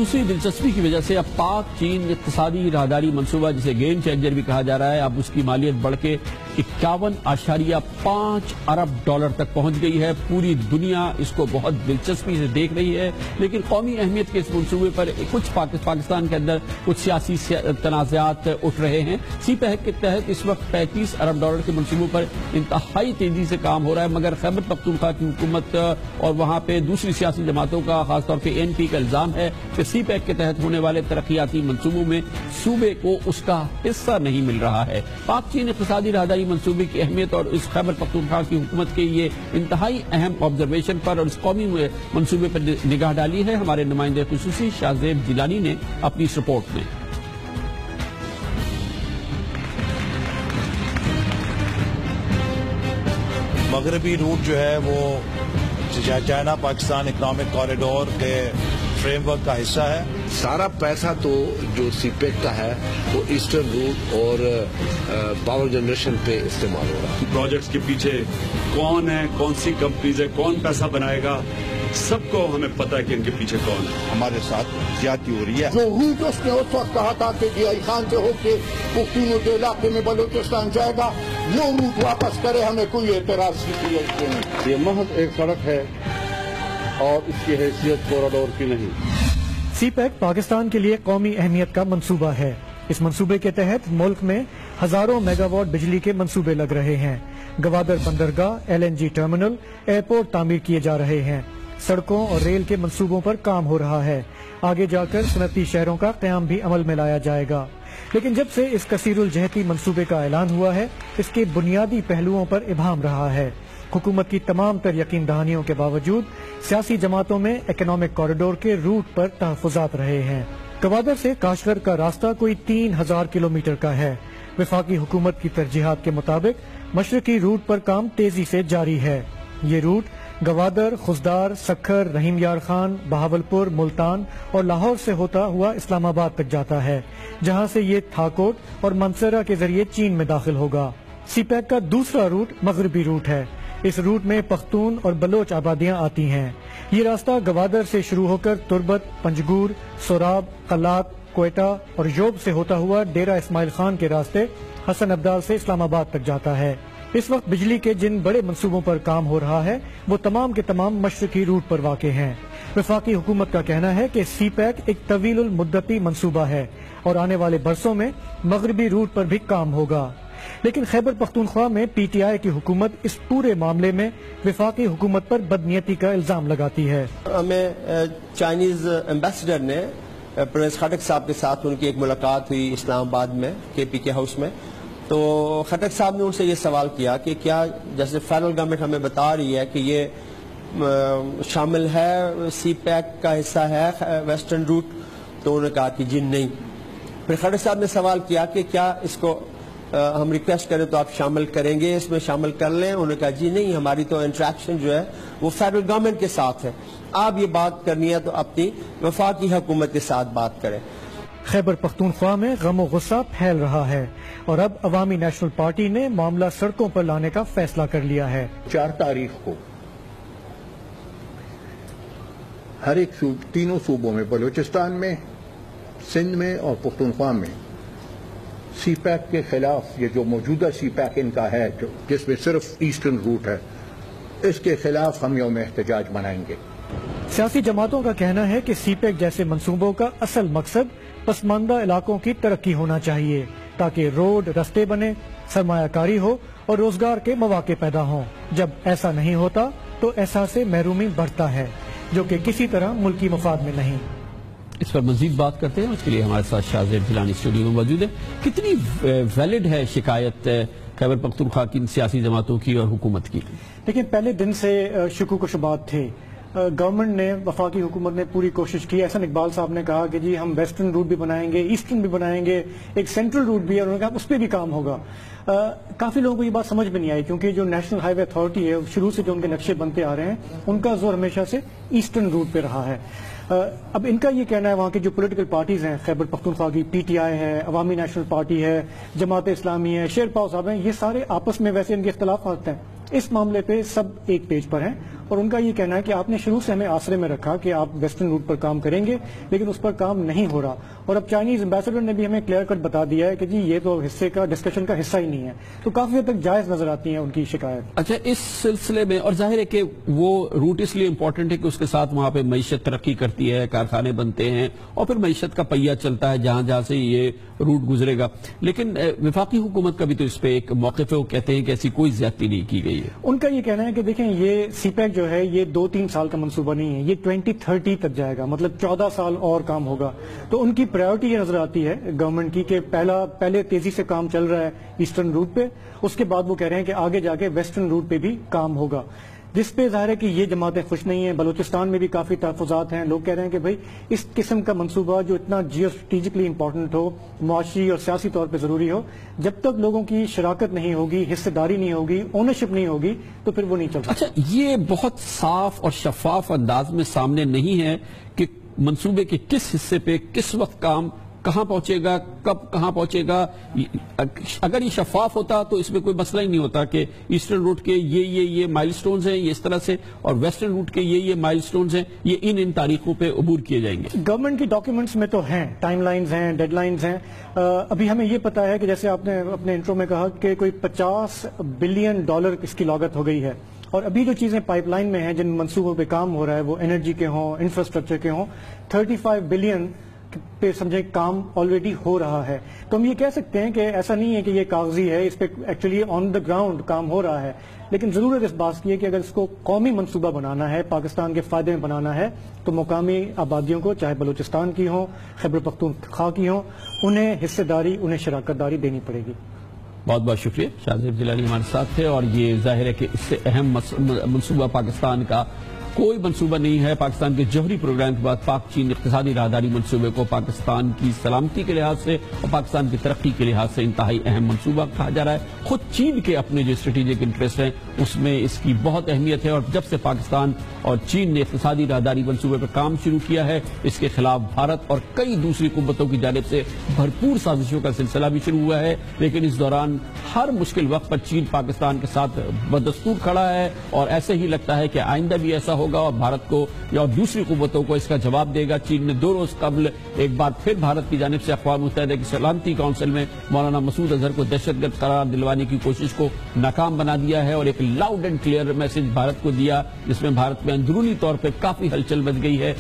دوسری دلچسپی کی وجہ سے اب پاک چین اقتصادی راہداری منصوبہ جسے گیم چینجر بھی کہا جا رہا ہے، اب اس کی مالیت بڑھ کے 51.5 ارب ڈالر تک پہنچ گئی ہے۔ پوری دنیا اس کو بہت دلچسپی سے دیکھ رہی ہے، لیکن قومی اہمیت کے اس منصوبے پر کچھ پاکستان کے اندر کچھ سیاسی تنازعات اٹھ رہے ہیں۔ سی پیک کے تحت اس وقت 35 ارب ڈالر کے منصوبوں پر انتہائی تیزی سے کام ہو رہا ہے، مگر خیبر پختونخوا کی حکومت اور وہاں پہ دوسری سیاسی جماعتوں کا، خاص طور پہ این پی کا الزام ہے کہ سی پیک کے تحت ہونے والے ترقیاتی منصوبوں میں صوبے کو اس کا حصہ نہیں مل رہا ہے۔ پاک چین اقتصادی راہداری منصوبے کی اہمیت اور اس خیبر پختونخوا کی حکومت کے یہ انتہائی اہم آبزرویشن پر اور اس قومی منصوبے پر نگاہ ڈالی ہے ہمارے نمائندے خصوصی شاہ زیب جیلانی نے اپنی اس رپورٹ میں۔ مغربی روٹ جو ہے وہ چائنا پاکستان اکنامک کوریڈور کے فریم ورک کا حصہ ہے۔ سارا پیسہ تو جو سی پیک کا ہے وہ ایسٹرن روٹ اور پاور جنریشن پہ استعمال ہو رہا ہے۔ پروجیکٹس کے پیچھے کون ہے، کون سی کمپنیز ہے، کون پیسہ بنائے گا، سب کو ہمیں پتہ ہے کہ ان کے پیچھے کون ہے۔ ہمارے ساتھ زیادتی ہو رہی ہے۔ جو روٹ اس نے اس وقت کہا تھا کہ جی آئی خان سے ہو کے پختونوں کے علاقے میں بلوچستان جائے گا، وہ روٹ واپس کرے، ہمیں کوئی اعتراض نہیں۔ یہ محض ایک سڑک ہے اور اس کی حیثیت کوریڈور کی نہیں۔ سی پیک پاکستان کے لیے قومی اہمیت کا منصوبہ ہے۔ اس منصوبے کے تحت ملک میں ہزاروں میگا واٹ بجلی کے منصوبے لگ رہے ہیں۔ گوادر بندرگاہ، L N G terminal, airport تعمیر کیے جا رہے ہیں۔ سڑکوں اور ریل کے منصوبوں پر کام ہو رہا ہے۔ آگے جا کر صنعتی شہروں کا قیام بھی عمل میں لایا جائے گا۔ لیکن جب سے اس کثیر الجہتی منصوبے کا اعلان ہوا ہے، اس کے بنیادی پہلوؤں پر ابہام رہا ہے۔ حکومت کی تمام تر یقین دہانیوں کے باوجود سیاسی جماعتوں میں اکنامک کوریڈور کے روٹ پر تحفظات رہے ہیں۔ گوادر سے کاشغر کا راستہ کوئی 3000 کلومیٹر کا ہے۔ وفاقی حکومت کی ترجیحات کے مطابق مشرقی روٹ پر کام تیزی سے جاری ہے۔ یہ روٹ گوادر، خزدار، سکھر، رحیم یار خان، بہاولپور، ملتان اور لاہور سے ہوتا ہوا اسلام آباد تک جاتا ہے، جہاں سے یہ تھاکوٹ اور منسرا کے ذریعے چین میں داخل ہوگا۔ سی پیک کا دوسرا روٹ مغربی روٹ ہے۔ اس روٹ میں پختون اور بلوچ آبادیاں آتی ہیں۔ یہ راستہ گوادر سے شروع ہو کر تربت، پنجگور، سوراب، قلات، کوئٹہ اور یوب سے ہوتا ہوا ڈیرہ اسماعیل خان کے راستے حسن ابدال سے اسلام آباد تک جاتا ہے۔ اس وقت بجلی کے جن بڑے منصوبوں پر کام ہو رہا ہے وہ تمام کے تمام مشرقی روٹ پر واقع ہیں۔ وفاقی حکومت کا کہنا ہے کہ سی پیک ایک طویل المدتی منصوبہ ہے اور آنے والے برسوں میں مغربی روٹ پر بھی کام ہوگا۔ لیکن خیبر پختونخوا میں پی ٹی آئی کی حکومت اس پورے معاملے میں وفاقی حکومت پر بدنیتی کا الزام لگاتی ہے۔ ہمیں چائنیز ایمبیسڈر نے پرویز خٹک صاحب کے ساتھ ان کی ایک ملاقات ہوئی اسلام آباد میں کے پی کے ہاؤس میں، تو خٹک صاحب نے ان سے یہ سوال کیا کہ کیا جیسے فیڈرل گورنمنٹ ہمیں بتا رہی ہے کہ یہ شامل ہے، سی پیک کا حصہ ہے ویسٹرن روٹ، تو انہوں نے کہا کہ جی نہیں۔ پھر خٹک صاحب نے سوال کیا کہ کیا اس کو ہم ریکویسٹ کریں تو آپ شامل کریں گے، اس میں شامل کر لیں؟ انہوں نے کہا جی نہیں، ہماری تو انٹریکشن جو ہے وہ فیڈرل گورنمنٹ کے ساتھ ہے، آپ یہ بات کرنی ہے تو اپنی وفاقی حکومت کے ساتھ بات کریں۔ خیبر پختونخوا میں غم و غصہ پھیل رہا ہے اور اب عوامی نیشنل پارٹی نے معاملہ سڑکوں پر لانے کا فیصلہ کر لیا ہے۔ 4 تاریخ کو ہر ایک تینوں صوبوں میں، بلوچستان میں، سندھ میں اور پختونخوا میں سی پیک کے خلاف، یہ جو موجودہ سی پیک ان کا ہے جس میں صرف ایسٹرن روٹ ہے، اس کے خلاف ہم یوم احتجاج منائیں گے۔ سیاسی جماعتوں کا کہنا ہے کہ سی پیک جیسے منصوبوں کا اصل مقصد پسماندہ علاقوں کی ترقی ہونا چاہیے تاکہ روڈ، رستے بنے، سرمایہ کاری ہو اور روزگار کے مواقع پیدا ہوں۔ جب ایسا نہیں ہوتا تو احساس محرومی بڑھتا ہے، جو کہ کسی طرح ملکی مفاد میں نہیں۔ اس پر مزید بات کرتے ہیں، اس کے لیے ہمارے ساتھ شاہ زیب جیلانی اسٹوڈیو میں موجود ہے۔ کتنی ویلڈ ہے شکایت خیبر پختونخوا کی سیاسی جماعتوں کی اور حکومت کی؟ لیکن پہلے دن سے شکوک و شبہات تھے۔ گورنمنٹ نے، وفاقی حکومت نے پوری کوشش کی۔ احسن اقبال صاحب نے کہا کہ جی ہم ویسٹرن روٹ بھی بنائیں گے، ایسٹرن بھی بنائیں گے، ایک سینٹرل روٹ بھی ہے، انہوں نے کہا اس پہ بھی کام ہوگا۔ کافی لوگوں کو یہ بات سمجھ میں نہیں آئی کیونکہ جو نیشنل ہائی وے اتھارٹی ہے، شروع سے جو ان کے نقشے بنتے آ رہے ہیں، ان کا زور ہمیشہ سے ایسٹرن روٹ پہ رہا ہے۔ اب ان کا یہ کہنا ہے، وہاں کی جو پولیٹیکل پارٹیز ہیں خیبر پختونخوا کی، پی ٹی آئی ہے، عوامی نیشنل پارٹی ہے، جماعت اسلامی ہے، شیر پاؤ صاحب ہیں، یہ سارے آپس میں ویسے ان کے اختلافات ہیں، اس معاملے پہ سب ایک پیج پر ہیں اور ان کا یہ کہنا ہے کہ آپ نے شروع سے ہمیں آسرے میں رکھا کہ آپ ویسٹرن روٹ پر کام کریں گے لیکن اس پر کام نہیں ہو رہا، اور اب چائنیز ایمبیسڈر نے بھی ہمیں کلیئر کٹ بتا دیا ہے کہ جی یہ تو ڈسکشن کا حصہ ہی نہیں ہے، تو کافی حد تک جائز نظر آتی ہیں ان کی شکایت۔ اچھا، اس سلسلے میں اور ظاہر ہے کہ وہ روٹ اس لیے امپورٹنٹ ہے کہ اس کے ساتھ وہاں پہ معیشت ترقی کرتی ہے، کارخانے بنتے ہیں اور پھر معیشت کا پہیہ چلتا ہے جہاں جہاں سے یہ روٹ گزرے گا، لیکن وفاقی حکومت کا بھی تو اس پہ ایک موقف ہے، وہ کہتے ہیں کہ ایسی کوئی زیادتی نہیں کی گئی ہے۔ ان کا یہ کہنا ہے کہ دیکھیں یہ سی پیک جو ہے یہ 2-3 سال کا منصوبہ نہیں ہے، یہ 2030 تک جائے گا، مطلب 14 سال اور کام ہوگا، تو ان کی پرائیورٹی یہ نظر آتی ہے گورنمنٹ کی کہ پہلے تیزی سے کام چل رہا ہے ایسٹرن روٹ پہ، اس کے بعد وہ کہہ رہے ہیں کہ آگے جا کے ویسٹرن روٹ پہ بھی کام ہوگا، جس پہ ظاہر ہے کہ یہ جماعتیں خوش نہیں ہیں۔ بلوچستان میں بھی کافی تحفظات ہیں، لوگ کہہ رہے ہیں کہ بھائی اس قسم کا منصوبہ جو اتنا جیو اسٹریٹجکلی امپورٹنٹ ہو، معاشی اور سیاسی طور پہ ضروری ہو، جب تک لوگوں کی شراکت نہیں ہوگی، حصہ داری نہیں ہوگی، اونرشپ نہیں ہوگی، تو پھر وہ نہیں چل سکتا۔ اچھا، یہ بہت صاف اور شفاف انداز میں سامنے نہیں ہے کہ منصوبے کے کس حصے پہ کس وقت کام کہاں پہنچے گا، کب کہاں پہنچے گا۔ اگر یہ شفاف ہوتا تو اس میں کوئی مسئلہ ہی نہیں ہوتا کہ ایسٹرن روٹ کے یہ مائل سٹونز ہیں یہ اس طرح سے، اور ویسٹرن روٹ کے یہ مائل سٹونز ہیں یہ ان تاریخوں پہ عبور کیے جائیں گے۔ گورنمنٹ کی ڈاکیومنٹس میں تو ہیں، ٹائم لائنز ہیں، ڈیڈ لائنز ہیں۔ ابھی ہمیں یہ پتا ہے کہ جیسے آپ نے اپنے انٹرو میں کہا کہ کوئی $50 بلین اس کی لاگت ہو گئی ہے، اور ابھی جو چیزیں پائپ لائن میں ہیں جن منصوبوں پہ کام ہو رہا ہے وہ انرجی کے ہوں، انفراسٹرکچر کے ہوں، 35 بلین پہ سمجھیں کام آلریڈی ہو رہا ہے، تو ہم یہ کہہ سکتے ہیں کہ ایسا نہیں ہے کہ یہ کاغذی ہے، اس پہ ایکچولی آن دا گراؤنڈ کام ہو رہا ہے، لیکن ضرورت اس بات کی ہے کہ اگر اس کو قومی منصوبہ بنانا ہے، پاکستان کے فائدے میں بنانا ہے، تو مقامی آبادیوں کو چاہے بلوچستان کی ہوں، خیبر پختونخوا کی ہوں، انہیں حصہ داری، انہیں شراکت داری دینی پڑے گی۔ بہت بہت شکریہ، شاہ زیب جیلانی ہمارے ساتھ تھے، اور یہ ظاہر ہے کہ اس سے اہم منصوبہ پاکستان کا کوئی منصوبہ نہیں ہے۔ پاکستان کے جوہری پروگرام کے بعد پاک چین اقتصادی راہداری منصوبے کو پاکستان کی سلامتی کے لحاظ سے اور پاکستان کی ترقی کے لحاظ سے انتہائی اہم منصوبہ کہا جا رہا ہے۔ خود چین کے اپنے جو اسٹریٹجک انٹرسٹ ہیں اس میں اس کی بہت اہمیت ہے، اور جب سے پاکستان اور چین نے اقتصادی راہداری منصوبے پر کام شروع کیا ہے، اس کے خلاف بھارت اور کئی دوسری قوتوں کی جانب سے بھرپور سازشوں کا سلسلہ بھی شروع ہوا ہے، لیکن اس دوران ہر مشکل وقت پر چین پاکستان کے ساتھ بدستور کھڑا ہے، اور ایسے ہی لگتا ہے کہ آئندہ بھی ایسا ہوگا، اور بھارت کو یا دوسری قوتوں کو اس کا جواب دے گا۔ چین نے 2 روز قبل ایک بار پھر بھارت کی جانب سے اقوام متحدہ کی سلامتی کونسل میں مولانا مسعود اظہر کو دہشت گرد قرار دلوانے کی کوشش کو ناکام بنا دیا ہے، اور ایک loud and clear message Bharat کو دیا، جس میں بھارت میں اندرونی طور پہ کافی ہلچل مچ گئی ہے۔